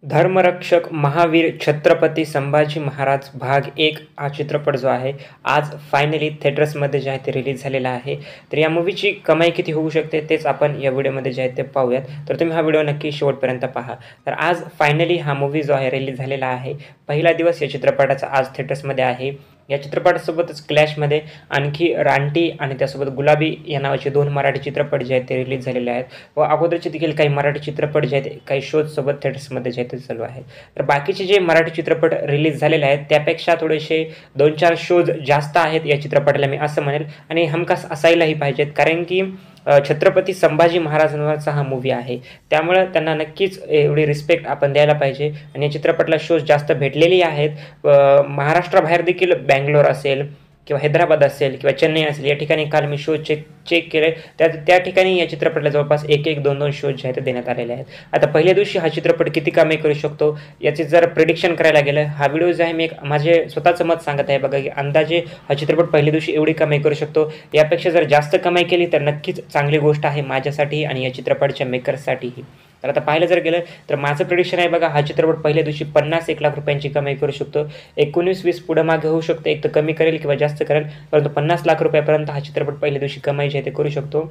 धर्मरक्षक महावीर छत्रपती संभाजी महाराज भाग 1 हा चित्रपट जो आहे आज फायनली थिएटर्समध्ये जे आहे ते रिलीज झालेला आहे. तर या मूव्हीची कमाई किती होऊ शकते तेच आपण या व्हिडिओमध्ये जे आहे ते पाहूयात. तर तुम्ही हा व्हिडिओ नक्की शेवटपर्यंत पहा. तर आज फायनली हा मूव्ही जो आहे रिलीज झालेला आहे. पहिला दिवस या चित्रपटाचा आज थिएटर्समध्ये आहे. या चित्रपटासोबतच क्लॅशमध्ये आणखी रानटी आणि त्यासोबत गुलाबी या नावाचे 2 मराठी चित्रपट जे आहेत ते रिलीज झालेले आहेत व अगोदरचे देखील काही मराठी चित्रपट जे आहेत काही शोजसोबत थिएटर्समध्ये जे आहेत ते चालू आहे. तर बाकीचे जे मराठी चित्रपट रिलीज झालेले आहेत त्यापेक्षा थोडेसे 2-4 शोज जास्त आहेत या चित्रपटाला मी असं म्हणेल आणि हमखास असायलाही पाहिजेत कारण की छत्रपती संभाजी महाराजांवरचा हा मूव्ही आहे. त्यामुळं त्यांना नक्कीच एवढी रिस्पेक्ट आपण द्यायला पाहिजे आणि या चित्रपटाला शोज जास्त भेटलेली आहेत. महाराष्ट्राबाहेर देखील बँगलोर असेल किंवा हैदराबाद असेल किंवा चेन्नई असेल या ठिकाणी काल मी शो चेक केले त्या ठिकाणी या चित्रपटाला जवळपास 1-1, 2-2 शोज जे आहेत ते देण्यात आलेले आहेत. आता पहिल्या दिवशी हा चित्रपट किती कमाई करू शकतो याचे जर प्रिडिक्शन करायला गेलं हा व्हिडिओ जो आहे मी माझे स्वतःचं मत सांगत आहे बघा की अंदाजे हा चित्रपट पहिल्या दिवशी एवढी कमाई करू शकतो. यापेक्षा जर जास्त कमाई केली तर नक्कीच चांगली गोष्ट आहे माझ्यासाठी आणि या चित्रपटाच्या मेकर्ससाठीही. तर आता पाहायला जर गेलं तर माझं प्रिडिक्शन आहे बघा हा चित्रपट पहिल्या दिवशी 50-1 लाख रुपयांची कमाई करू शकतो. 19-20 पुढं मागे होऊ शकते एक तर कमी करेल किंवा जास्त करेल परंतु 50 लाख रुपयापर्यंत हा चित्रपट पहिल्या दिवशी कमाई जे आहे ते करू शकतो.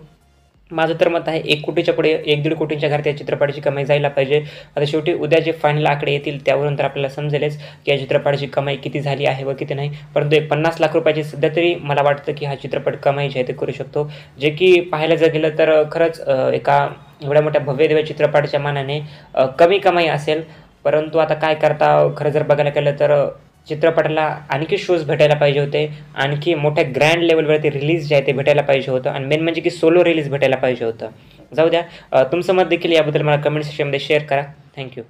माझं तर मत आहे 1 कोटीच्या पुढे 1-1.5 कोटींच्या घरात या चित्रपटाची कमाई जायला पाहिजे. आता शेवटी उद्या जे फायनल आकडे येतील त्यावरून तर आपल्याला समजेलच की या चित्रपटाची कमाई किती झाली आहे व किती नाही. परंतु एक 50 लाख रुपयाची सध्या तरी मला वाटतं की हा चित्रपट कमाई जे आहे ते करू शकतो. जे की पाहायला जर गेलं तर खरंच एका एवढ्या मोठ्या भव्य चित्रपटाच्या मानाने कमी कमाई असेल. परंतु आता काय करता खरं जर बघायला गेलं तर चित्रपटाला आणखी शोज भेटायला पाहिजे होते. आणखी मोठ्या ग्रँड लेवलवरती रिलीज जे आहे ते भेटायला पाहिजे होतं आणि मेन म्हणजे की सोलो रिलीज भेटायला पाहिजे होतं. जाऊ द्या तुमचं मत देखील याबद्दल मला कमेंट सेक्शनमध्ये शेअर करा. थँक्यू.